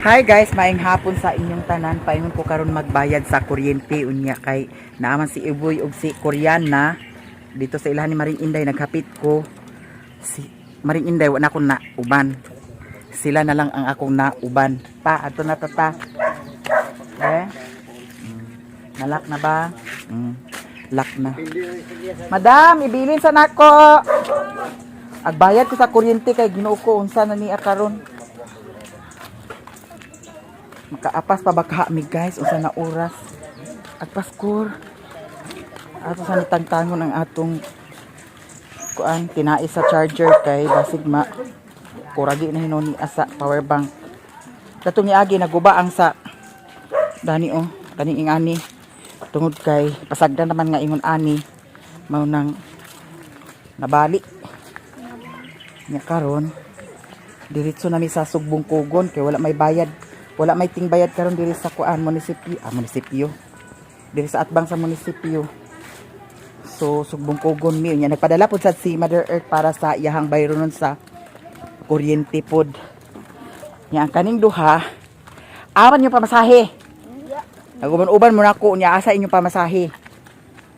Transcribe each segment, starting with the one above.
Hi guys, maayong hapon sa inyong tanan. Paingon ko karon magbayad sa kuryente unya kay naaman si Iboy ug si Koreana dito sa ilahan ni Maring Inday. Naghapit ko si Maring Inday, wala na akong nauban. Sila na lang ang akong nauban. Pa, ato na tata. Nalak na ba? Lock na. Madam, ibilin sa nako. Agbayad ko sa kuryente kay Ginoo ko unsa na ni karon. Makaapas pa baka mi guys unsa na oras agpaskor ato sa nitangtangon ang atong kuan tinai sa charger kay basig ma kuragi na hinoni asa power bank katong niagi naguba ang sa dani kaning ingani tungod kay pasagdan naman nga ingon ani mao nang nabali nya karon diretso na mi sa Sugbong Kugon kay wala may bayad. Wala may tingbayad karon diri sa kuan munisipyo. Diri sa atbang sa munisipyo. So Sugbong Kugon mi nya nagpadala pud sad si Mother Earth para sa iyahang bayro nun sa kuryente pod. Nya ang kaning duha aman yung pamasahe. Naguban-uban mo nako nya asa inyong pamasahe.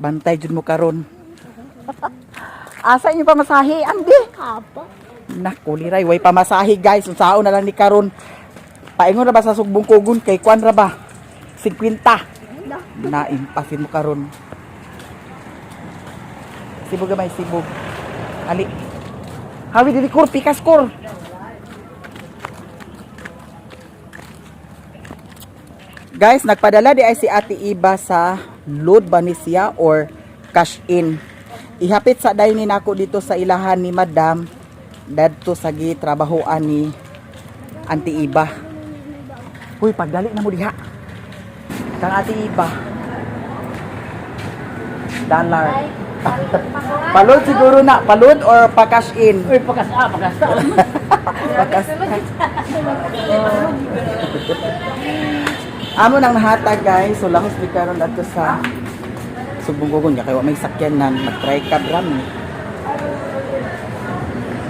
Bantay jud mo karon. Asa inyong pamasahe andi? Apa? Nako liray way pamasahe guys. Unsaon na lang ni karon. Paingon ra ba sa Sugbong Kugon kay kuan ra ba 50 na impasin mo karon sibog gamay sibog ali hawi dili kur pikas kur guys nagpadala di ay si Ate Iba sa load ba ni siya or cash in ihapit sa dayni nako dito sa ilahan ni Madam dadto sa gitrabahoan ni Auntie Iba. Uy, pagdali na mo diha. Kang Ate Iba. Dollar. Palud siguro na. Palud or pa-cash in? Uy, pakas ta. Pakas. Amo nang nahatag guys. So lahos di karon adto sa Sugbong Kugon kay wa may sakyanan. Mag-try cab ram.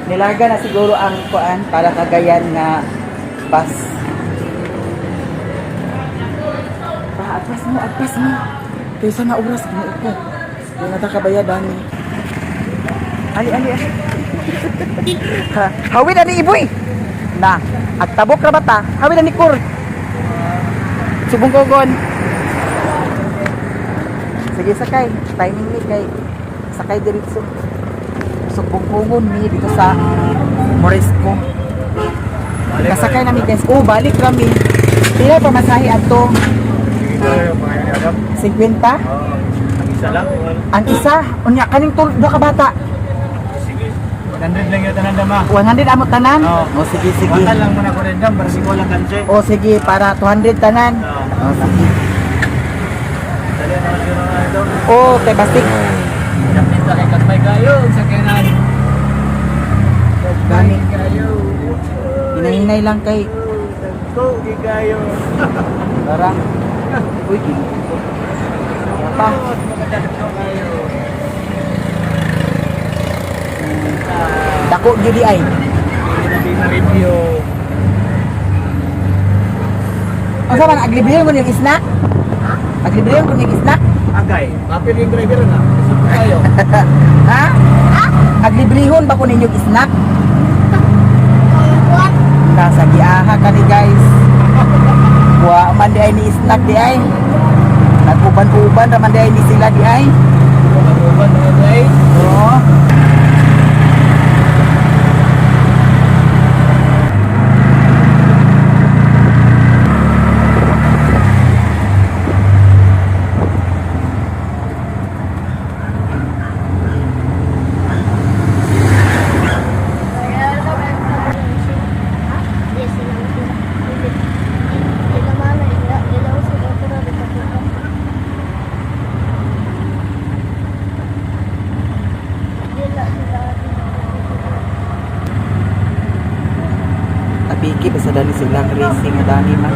Nilaga na siguro ang kuan para kagayan nga bus. Agpas mo. Kaysa na oras kini ko. Di na ta kabayadan ni. Ali. Hawid ani Iboy. Na, agtabok ra bata. Hawid ani Kur. Sugbong Kugon. Sige sakay. Timing ni kay sakay diretso. Sugbong Kugon ni dito sa Morisco. Kasakay namin guys. Oh, balik kami. Pila pamasahe ato? 50? Ang isa lang. Ang isa? Unya, kaning do ka bata? Sige. 100 lang yung tanan dama. 100 amot tanan? Oo. O sige. Mahal lang muna ko rin dam. Para siko lang kanche. O sige, para 200 tanan. Oo. O sige. Dali naman yun ang ano. O, kay bastik. Kapit na kay Katmay kayo. Sa kanan. Gani. Kayo. Hinahinay lang kay. Tugi kayo. Tara. Uy, gini. Pa. Dako gyud ay. Hindi na review. Asa man aglibrihan mo yung snack? Aglibrihan mo yung snack? Agay. Kapit yung driver na. Suko kayo. Ha? Aglibrihon ba ko ninyong snack? Nasa giaha ka ni guys. Wa man di ay ni snack di ay. Nag-uban-uban raman di ay ni sila di ay. Uban na guys. Oo. Biki basta dali silang racing nga dani man.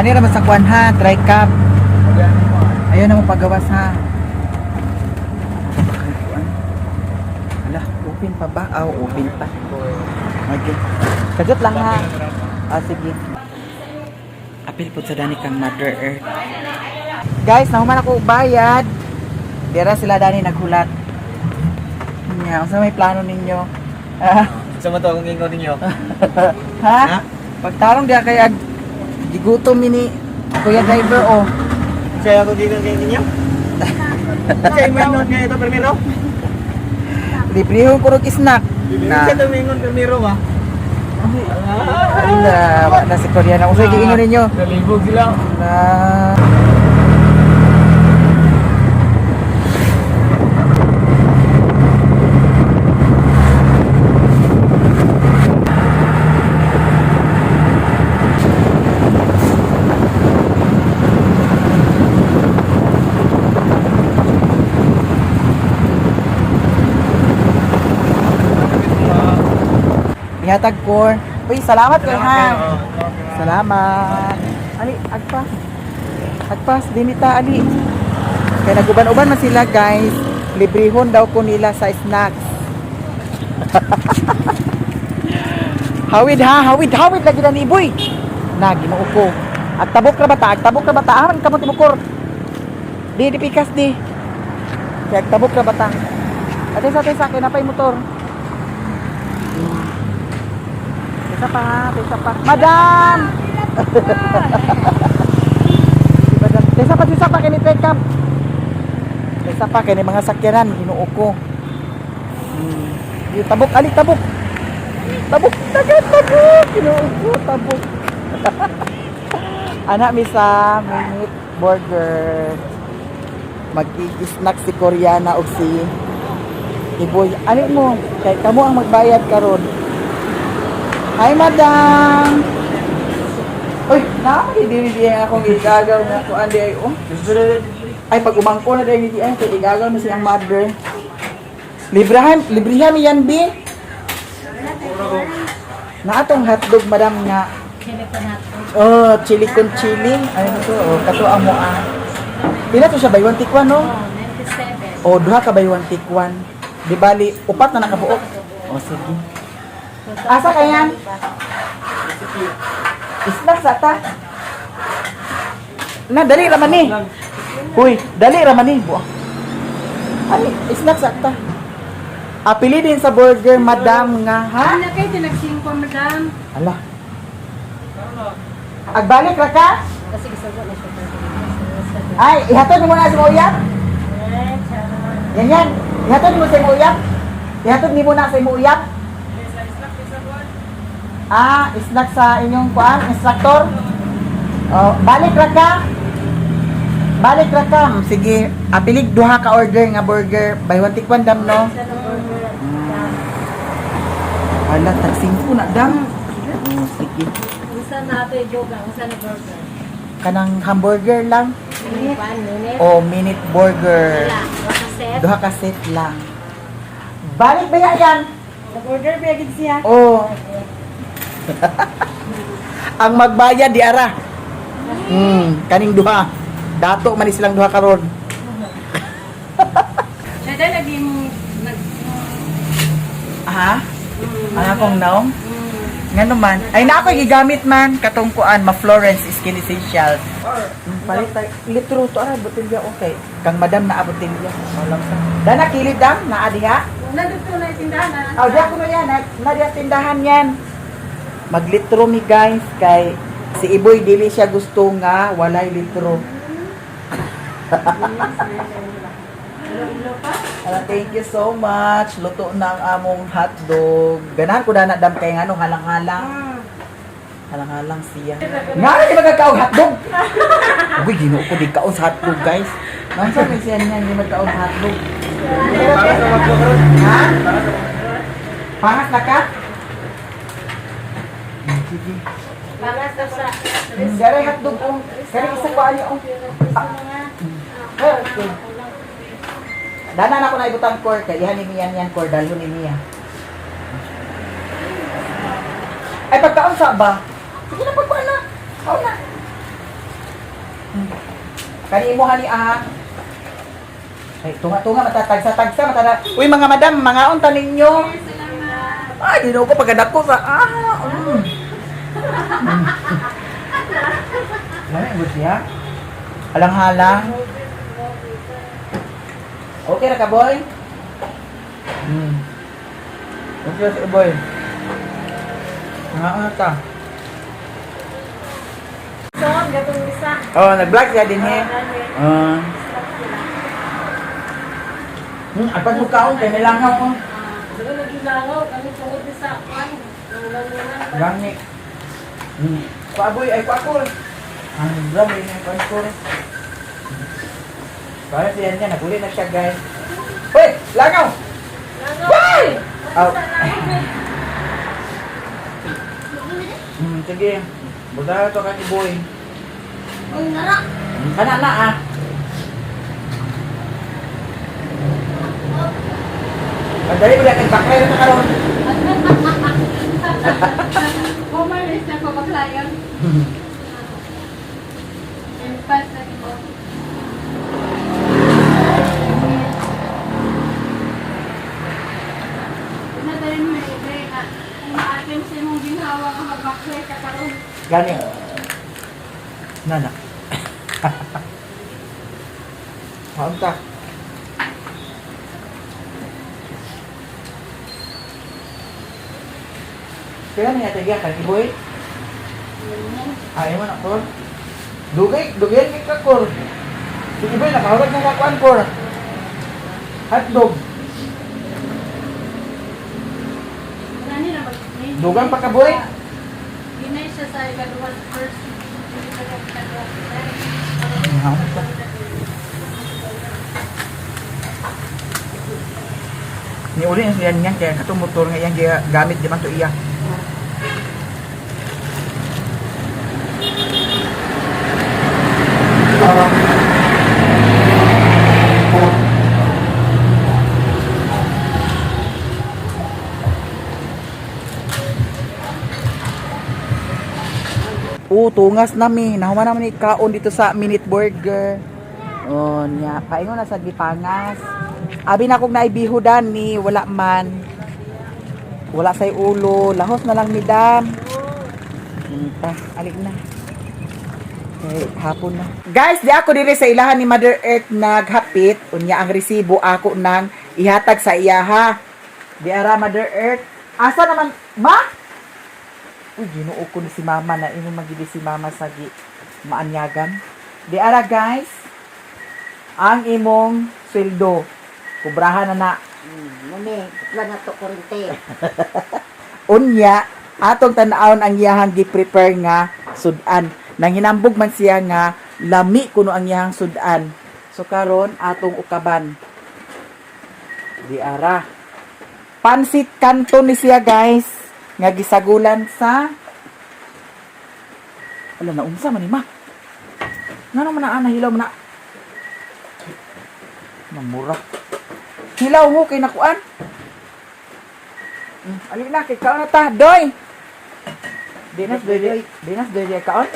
Ani naman sa kuan ha, dry cup. Ayun na mo pagawas ha. Ala, open pa ba? Open pa. Okay. Kagot lang ha. Sige. Apil po sa dani kang Mother Earth. Guys, nahuman ako bayad. Dira sila dani naghulat. Nya, unsa may plano ninyo? Sa mo to kung ingon ninyo? Ha? Pagtarong dia kay gigutom mini Kuya driver oh. Saya ako dito kay ninyo? Saya ingon kay ito primero? Librehon ko rog snack. Sa ito ingon primero ba? Na si Koreana. Usay giingon ninyo. Nalibog sila. Na ihatag ko. Uy, salamat kay ha. Salamat. Ali, agpas. Agpas, dinita, ali. Kaya naguban-uban man sila, guys. Librehon daw ko nila sa snacks. Hawid ha, hawid lagi na ni Iboy. Na, ginoo ko. Agtabok na bata. Aman ka mo timukor. Di pikas di. Kaya agtabok na bata. Atesa, kinapay motor. Isa pa. Madam! Isa pa kini pick up. Isa pa kini mga sakyanan ginuo ko. Yung tabok. Tabok. Ginuo ko tabok. Anak misa minute burger. Mag-i-snack si Koreana o si Iboy. Ano mo? Kay kamo ang magbayad karon. Hi, madam! Uy, nakakidiri akong igagaw na kung andi ay, Ay, pag umangko na dahil hindi ay, kaya igagaw na siyang mother. Librihan mi yan, B? Na atong hotdog, madam, nga. Oh, chili con chili. Ano to? Oh, kato ang mua. Pila to siya, buy one take one, no? 97. Oh, duha ka buy one take one. Di bali, upat na nakabuok. Oh, sige. Asa kayan? Snack sa ta. Na, dali raman ni. Uy, dali raman ni. Ani, snack sa ta. Apili din sa burger, madam nga, ha? Ano kayo tinagsing ko, madam? Ala. Agbalik ra ka? Kasi gisagot na siya. Ay, ihatod mo na sa uyap? Yan. Ihatod mo sa uyap? Ihatod mo na sa uyap? Snack sa inyong kuan, instructor? Oh, balik ra ka? Sige, apilig duha ka order nga burger. Buy one take one, dam, no? Ala, tag-5 na, dam. Sige. Isa na ito yung joke lang, isa na burger. Kanang hamburger lang? Minute. O minute burger. Wala, wala set. Duha ka set lang. Balik ba yan? Sa burger, bigyan siya. Oo. Ang magbayad di ara. Kaning duha. Dato man silang duha karon. Siya dahil naging... Ha? Ang akong naong? Nga naman. Ay na ako gigamit man katong kuan ma Florence Skin Essentials. Palit litro to ara botelya okay. Kang madam na botelya. Walang sa. Dana kilid dam na adiha. Nandito na yung tindahan na. Oh, diya ko na yan. Nadiya tindahan yan. Maglitro mi guys kay si Iboy dili siya gusto nga walay litro. Thank you so much. Luto ng among hotdog. Ganahan ko na dam kay ngano halang-halang. Halang-halang siya. Nga di magkakaon hotdog. Uy, ginoo ko di kaon sa hotdog guys. Nang sa siya niya di magkaon hotdog. Ha? Pangas na ka? Sige. Para sa... Dari hotdog ko. Dari isa ko ani oh. Okay. Dana na ako na ibutang core kay ihan ni yan core dalhon ni niya. Ay pagkaon sa ba? Sige na pagkuan na. Kaon na. Kani mo hani ah. Ay, tunga-tunga matatagsa-tagsa matada. Uy mga madam, mga unta ninyo. Ay, dino ko pagkadak ko sa Lami mo siya. Halang-halang. Okay na ka, boy? Okay na boy. Mga ta. So, gatong isa. Oh, nag-vlog siya din eh. Apat mo kaon, kaya nilangaw ko. Doon naging kami tungod sa kwan. Gani. Kuaboy, ay kuakol. Ang dami na yung kuakol. Kaya siya niya, naguli na siya guys. Uy, langaw! Uy! Aw. Sige. Buda to ka ni boy. Ang nara. Kana na ah. Dali mo natin baklay na karon. Umalis na ko baklayan. Impas na ko. Ina dali mo ide na maatim sa imong ginhawa nga magbaklay ka karon. Gani. Nana. Hanta. Kaya niya tagiya kan iboy. Ayaw mo na kor. Dugay ka kor. Si iboy nakahurag na kakuan kor. Hotdog. Nani na mag. Dugang pa ka boy. Ginay siya sa ikaduha first. Ni uli ang siyan niya kaya katong motor nga iyang gamit di man to iya. Tungas nami. Nahuman naman ni kaon dito sa Minute Burger. Oh, niya. Paingon na sa gipangas. Abi na kong naibihudan ni wala man. Wala say ulo. Lahos na lang ni dam. Alik na. Okay, hapon na. Guys, di ako diri sa ilahan ni Mother Earth naghapit. Unya ang resibo ako nang ihatag sa iya ha. Di ara Mother Earth. Asa naman, ma? Uy, ginoo ko ni si mama na imo magili si mama sa maanyagan. Di ara guys, ang imong sweldo. Kubrahan na na. Mune, wala na to kurente. Unya, atong tan-awon ang iyahang gi-prepare nga sudan. Nang hinambog man siya nga lami kuno ang iyahang sudan. So karon atong ukaban. Di ara. Pansit kanton ni siya guys. Nga gisagulan sa ala na unsa man ni ma. Ngano man ana hilaw man na. Namura. Hilaw mo kay nakuan. Ali na kay kaon na ta, doy. Dinas doy kaon.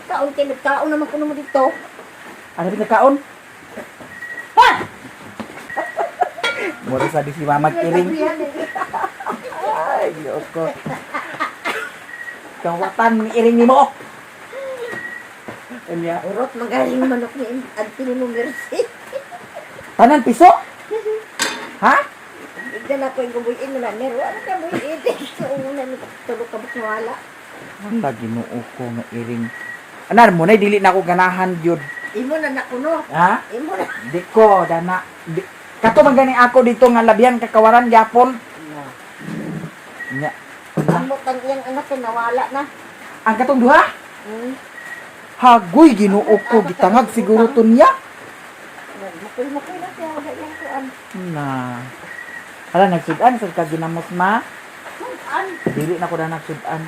Kaon kaon naman kuno mo dito. Ano ba kaon? Ha! Mura sa di si mama kiring. Ay, Diyos ko. Kawatan ng iring ni mo. Anya, Urot magaling manok ni Auntie ni Mercy. tanan piso? Ha? Igda na ko yung gubuyin mo na. Nero, ano ka buyin? So, una ni tulog ka ba't nawala? Ang ginoo ko nga iring. Anan mo na dili na ako ganahan jud. Imo na nakuno. Ha? Imo na. Di ko dana. Kato man gani ako dito nga labihan kakawaran gyapon. Nya. Amo tang iyang anak ko nawala na. Ang katong duha? Hagoy ginoo ko gitangag siguro to niya. Makoy na siya. Gayang kuan. Na. Hala nagsudan sa ka ginamos ma. An. Dili na ko na nagsudan.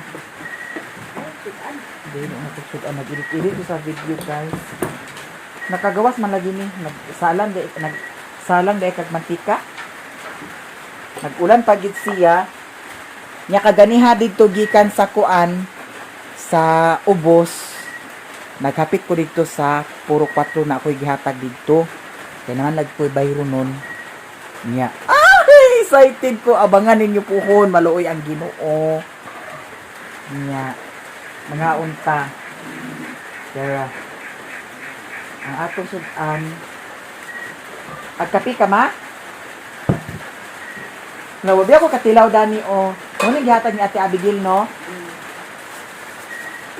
Dili na nagsudan nag-edit sa video guys. Nakagawas man lagi ni nagsalang dai kag mantika. Nag-ulan pagit siya. Nya kaganiha didto gikan sa kuan sa ubos. naghapit ko dito sa puro 4 na ako'y gihatag dito. Kaya naman nagpoy bayro nun. Nya. Ay, excited ko. Abangan ninyo puhon. Maluoy ang Ginoo. Nya. Mga unta. Kaya, ang atong sudan, agkapi ka ma? Nawabi ako katilaw dani o. Ngunit gihatag ni Ate Abigail, no?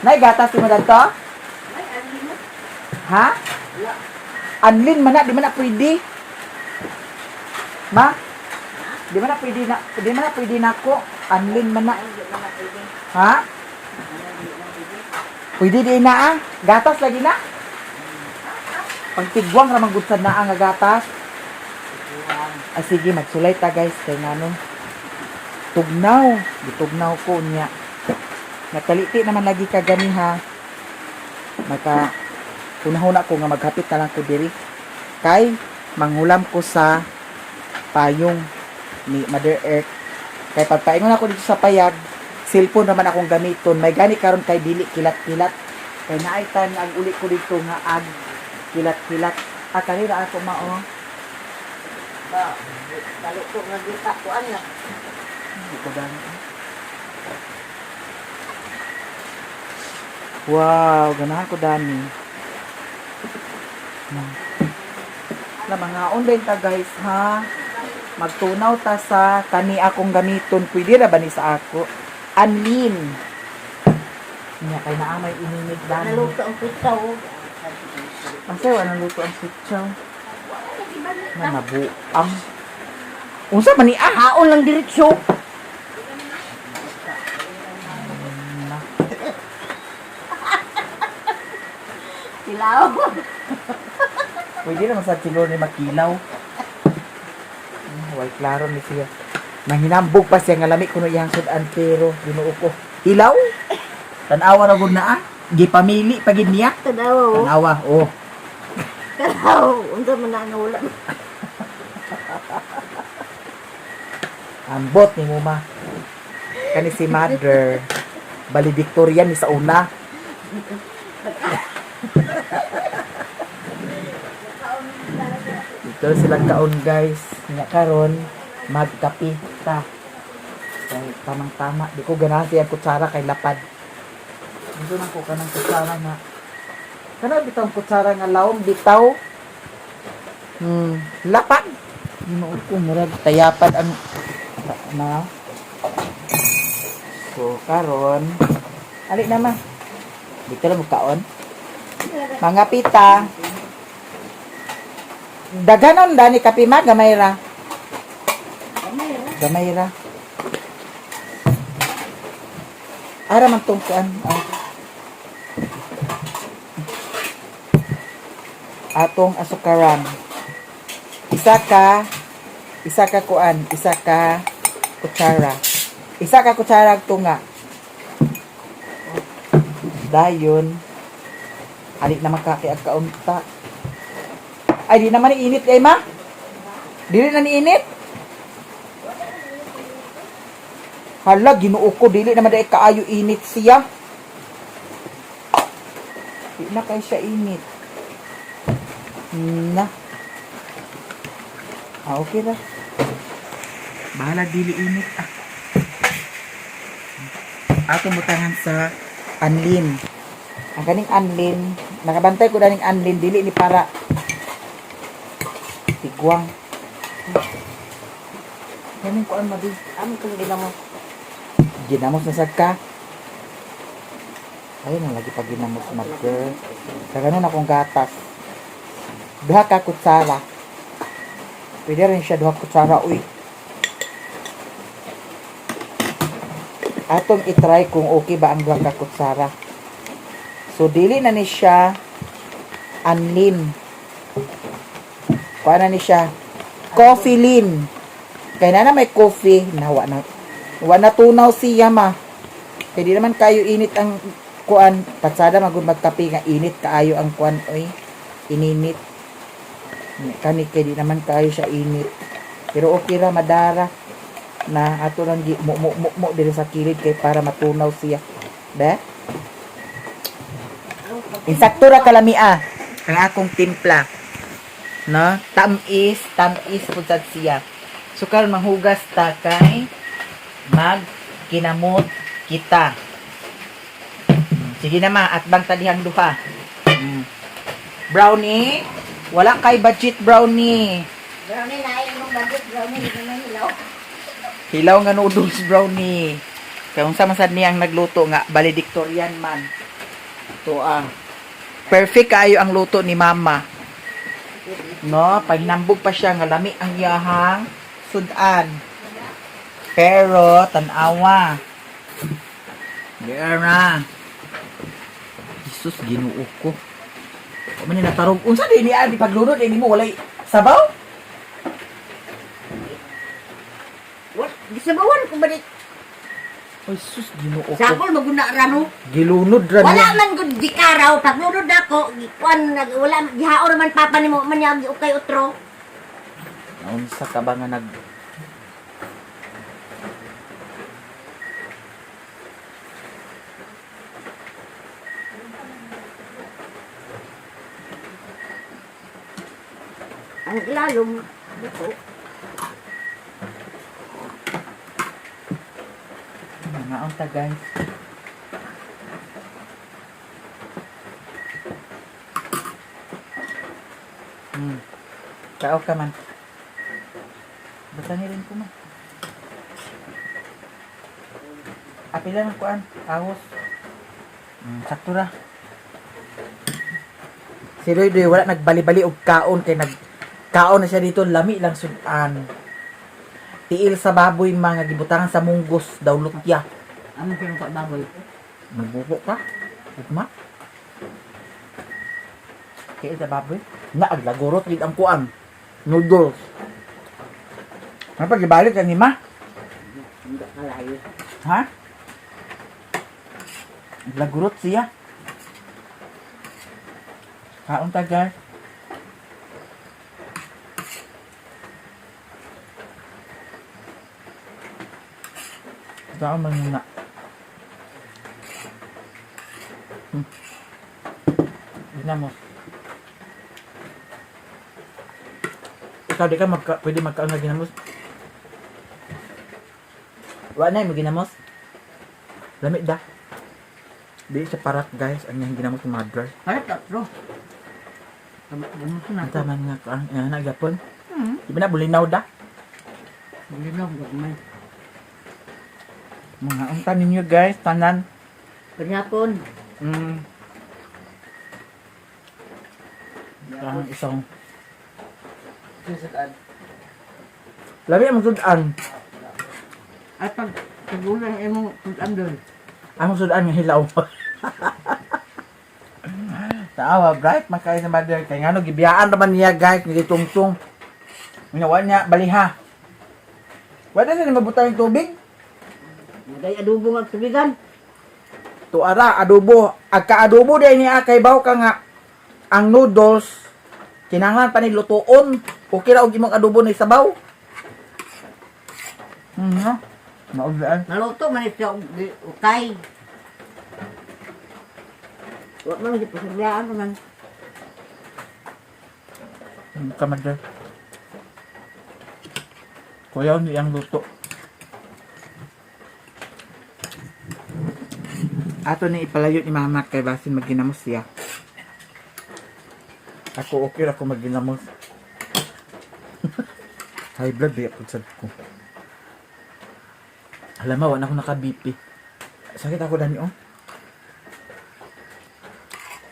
Naigatas mo dito? Ay, alin mo. Ha? Anlin man na, di man na pwede. Ma? Di man na pwede na, di man na pwede na ako. Anlin man na. Ha? Pwede di na ah. Gatas lagi na. Pagtigwang ramang gudsad na ang gatas. Ah, sige, magsulay ta guys. Kaya nga nun. Tugnaw. Gitugnaw ko niya. Nakaliti naman lagi ka gani ha. Maka unahuna ko nga maghapit na lang ko diri. Kay manghulam ko sa payong ni Mother Earth. Kay pagpaingon ako dito sa payag, cellphone naman akong gamiton. May gani karon kay dili kilat-kilat. Kay naay time ang uli ko dito nga ag kilat-kilat. Kanira ako mao. Balik ko nga dito ko ano. Hindi ko gani. Wow, ganahan ko dani. Na mga online ta guys ha. Magtunaw ta sa kani akong gamiton. Pwede ra ba ni sa ako? Anlin. Nya kay naa may inimig dani. Naluto ang pitaw. Asa wa naluto ang sitsaw? Na nabuang. Unsa man ni ah? Haon lang diretsyo. Silaw. Pwede naman sa silor ni makilaw. Way klaro ni siya. Nanghinambog pa siya nga lami kuno iyang sudan pero Ginoo ko. Hilaw? Tanawa ra gud na ah. Gipamili pagid niya. Tanawa. Tanawa, oh. Karaw. Unsa man na nga wala. Ambot ni mo ma. Kani si Mother. Valedictorian ni sa una. Ito silang kaon guys. Nga karon magkapi ta. Kay tamang-tama. Di ko ganahan siya kutsara kay lapad. Dito lang ko kanang kutsara nga. Kana bitaw kutsara nga lawom bitaw. Lapad. Ginoo ko murag tayapad ang na. So karon ali naman. Dito lang mo kaon. Mga pita. Daganon dani kape ma gamay ra. Gamay ra. Ara man tong kuan. Atong asukaran. Isa ka kuan, isa ka kutsara. Isa ka kutsara tunga. Dayon alik na makakiag kaunta. Ay, di naman iinit kay ma. Dili na niinit. Hala, Ginoo ko, dili naman dahil kaayo init siya. Di na kay siya init. Na. Okay na. Bahala dili init. Ato butangan sa anlin. Ang kaning anlin, nakabantay ko daning anlin, dili ni para tigwang. Kaning kuan madi. Amin kung ginamo. Ginamos na sad ka. Ayun na lagi pag ginamos na girl. Kaganon akong gatas. Duha ka kutsara. Pwede rin siya duha kutsara, uy. Atong itry kung okay ba ang duha ka kutsara. So, dili na ni siya anlin. Kuha na ni siya coffee lin. Kaya na may coffee. Nawa na tunaw siya ma. Kaya di naman kayo init ang kuan. Patsada magud magkape nga init kaayo ang kuan. Oy, ininit. Kani kaya di naman kayo siya init. Pero okay ra madara. Na ato lang mo diri sa kilid kay para matunaw siya. Be? Insakto ra kalamia ang akong timpla. No? Tamis pud sad siya. So karon manghugas ta kay kinamot kita. Sige na ma, at bang talihang duha. Brownie, wala kay budget brownie. Brownie na yung budget brownie hindi na hilaw. Hilaw nga noodles brownie. Kaya unsa man sad niyang nagluto nga valedictorian man. To perfect kayo ang luto ni mama. No, pahinambog pa siya nga lami ang iyahang sudan. Pero tan-awa. Diyan na. Jesus, Ginoo ko. O man ni natarong unsa di niya di paglunod ni mo walay sabaw? What? Gisabawan ko ba di? Ay sus, Ginoo ko. Sakol maguna rano. Gilunod ra Wala niya. man gud gikaraw paglunod ako, gikuan wala gihaor man papa nimo man yag ukay utro. Unsa ka ba nga nag Ang ilalom dito. mga unta guys? Kao ka man. Basta rin ko man. Apila ng kuan, ahos. Sakto ra. Si Roy wala nagbali-bali og kaon kay kaon na siya dito, lami lang sudan. Tiil sa baboy mga gibutangan sa munggos daw lutya. Ano kung ka baboy? Magbubo ka? Ugma? Tiil sa baboy? Na aglagurot gid ang kuan. Noodles. Ano pa gibalik ka ni ma? Hindi kalayo. Ha? Aglagurot siya. Kaon ta guys. Kaon man muna. Ginamos. Ikaw di ka pwede magkaon nga ginamos? Wala na yung ginamos? Lamig da. Di siya parat guys. Ang yung ginamos ng mother. Para tatlo. Ang taman nga ka. Yan, nagapon. Di ba na bulinaw da? Bulinaw, gagmay. Mga ang tanin nyo guys. Tanan. Panyapon. Ang isang. Labi ang sudan. At pag pagulang mo sudan doon. Ang sudan nga hilaw. Taawa, bright makay sa mother. Kaya nga no, gibiyaan naman niya guys. Hindi tungtong. Ginawa niya, baliha. Wala na mabutang yung tubig. Magay adobo nga tubigan. Tuara, adobo. Agka-adobo din niya kay baw ka nga ang noodles kinahanglan pa ni lutuon. Okay ra og imong adobo ni sabaw. Naudaan. Naluto man siya ukay. Wala man di pasaglaan man. Kamadre. Kuya ni ang luto. Ato ni ipalayo ni mama kay basin magginamos siya. Ako okay ako magginamos. High blood di ako sad ko. Alam mo, wala ako naka-BP. Sakit ako dani oh.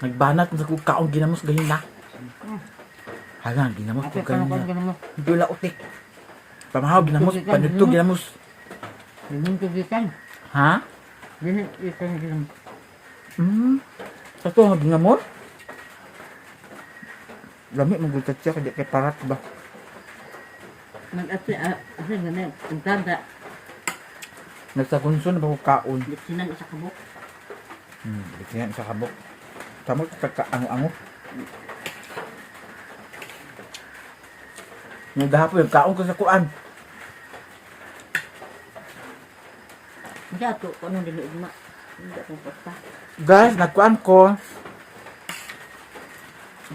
Nagbanat sa kong kaong ginamos gahin na. Hala, ginamos ko gahin na. Hindi wala utik. Pamahaw, ginamos. Panito, ginamos. Ginamos tubigan. Ha? Ginamos. Sa ito, ginamos? Lamig, magultat siya. Kaya kay parat ba? Nag-asa ganun. Ang tanda. Nagsakunso na ba ko kaon? Liksinan isa kabuk. Bikingan sa kabok. Tamo kakaango-ango. Yung gahapon yung kaon ko sa kuan. Hindi ato. Kung anong dinuig ma. Hindi akong pasta. Guys, nagkuan ko.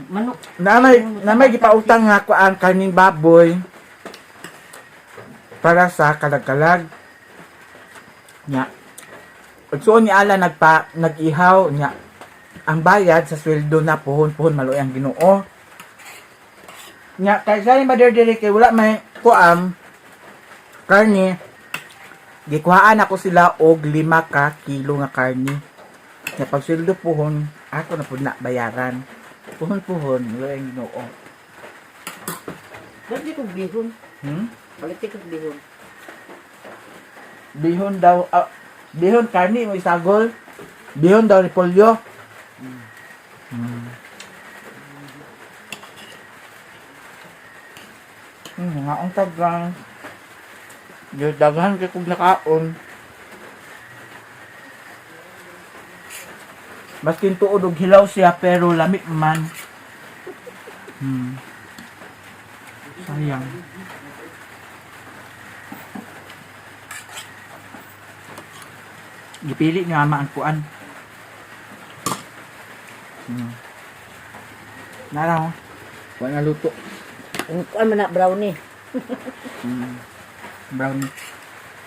Manok. Na may gipautang nga ko ang kaning baboy para sa kalag-kalag. Nya. Pagsuon ni Ala nag-ihaw nya. Ang bayad sa sweldo na puhon-puhon maluoy ang Ginoo. Nya kay sa ni Mother Diri kay wala may kuam karne. Gikuhaan ako sila og 5 ka kilo nga karne. Nya pag sweldo puhon, ako na pud na bayaran. Puhon-puhon maluoy ang Ginoo. Dati kong bihon. Balik kong bihon. Bihon daw, bihon karni mo isagol. Bihon daw ni polyo. Nga ang tagang. Yung daghan kay kong nakaon. Maskin tuod og hilaw siya pero lamig man. Sayang. Gipili ni Mama ang kuan. Naraw. Wala luto. Ang kuan man na brownie. Brown.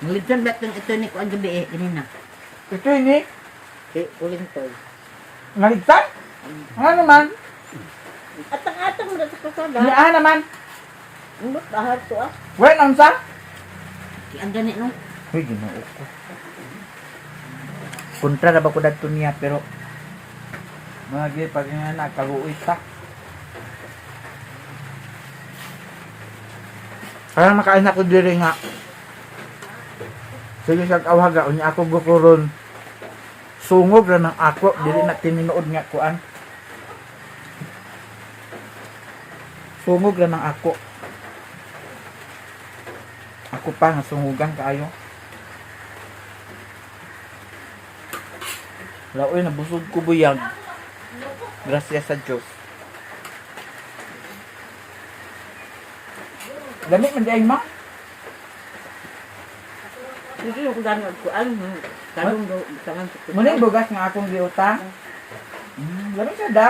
Nilidyan ba't ng ito ni kuan gabi ini na. Ito ini. Uling to. Naligtan? Ano naman? Atang-atang mo na sa kasada. Niyaan naman. Umot bahar to ah. Wait, ang sa? Ang gani no. Uy, Ginoo ko. Kontra na ba ko dagto niya pero mga pag nga nakaluoy ta. Parang makain ako diri nga. Sige sa awaga unya ako gukuron. Sungog ra ng ako dili na tininuod nga kuan. Sungog ra ng ako. Ako pa nga sungugan kaayo. Laoy nabusog ko buyag. Gracias sa Diyos. Lamig man diay ma. Hindi yung gano'n kuan. Kalong do tangan sa kuan. Muna yung bugas nga akong giutang. Lamig siya da.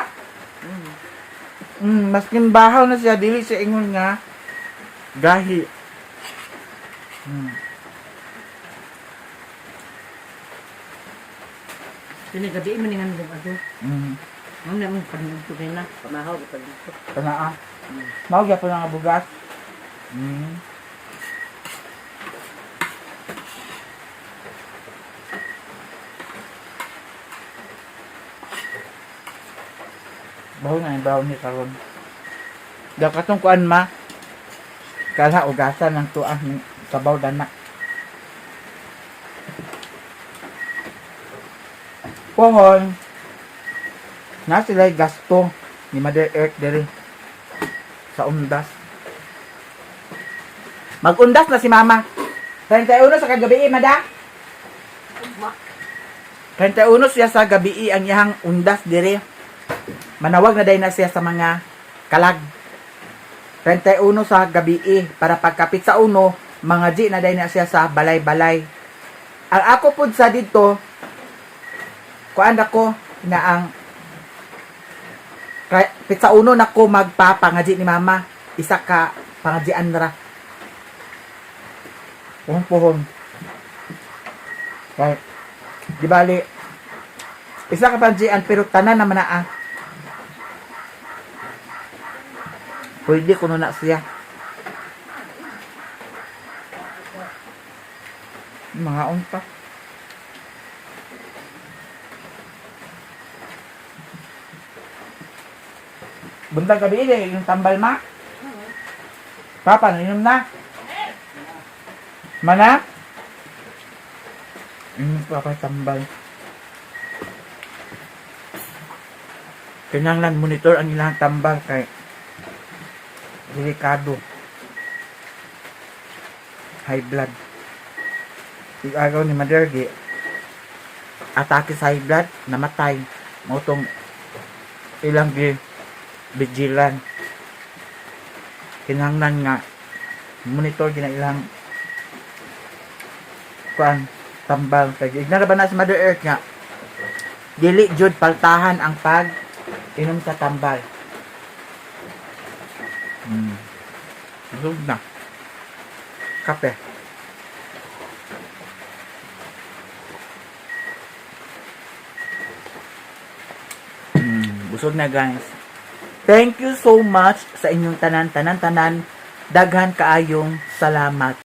Maskin bahaw na siya dili siya ingon nga gahi. Gabi mo ningan mo ato. Ang naman panigod ko na. Pamahaw ko dito. Kana ah. Mao gyapon nga bugas. Bahaw na yung bahaw ni karon. Da katong kuan ma. Kala ugasan ng tuah ni sabaw dana. Pohon. Na sila gasto ni Mother Earth diri sa undas. Mag-undas na si Mama. 31 sa kagabi, Mada. 31 siya sa gabi ang iyang undas diri. Manawag na day na siya sa mga kalag. 31 sa gabi para pagkapit sa uno, mga G na day na siya sa balay-balay. Ang ako pud sa dito, kuan ako na ang pizza uno na ko magpapangaji ni Mama. Isa ka pangajian ra. Pohon. Kay di bali isa ka pangajian pero tanan naman na pwede kuno na siya. Mga unta. Buntag gabi yung tambal ma. Papa, nainom na. Mana? Papa tambal. Kailangan monitor ang ilang tambal kay delikado. High blood. Agaw ni Mother Gi atake sa high blood, namatay. Motong ilang gi vigilant. Kinahanglan nga monitor gina ilang kuan tambal kay ignara ba na si Mother Earth nga dili jud paltahan ang pag inom sa tambal. Busog na. Kape. Busog na guys. Thank you so much sa inyong tanan. Daghan kaayong salamat.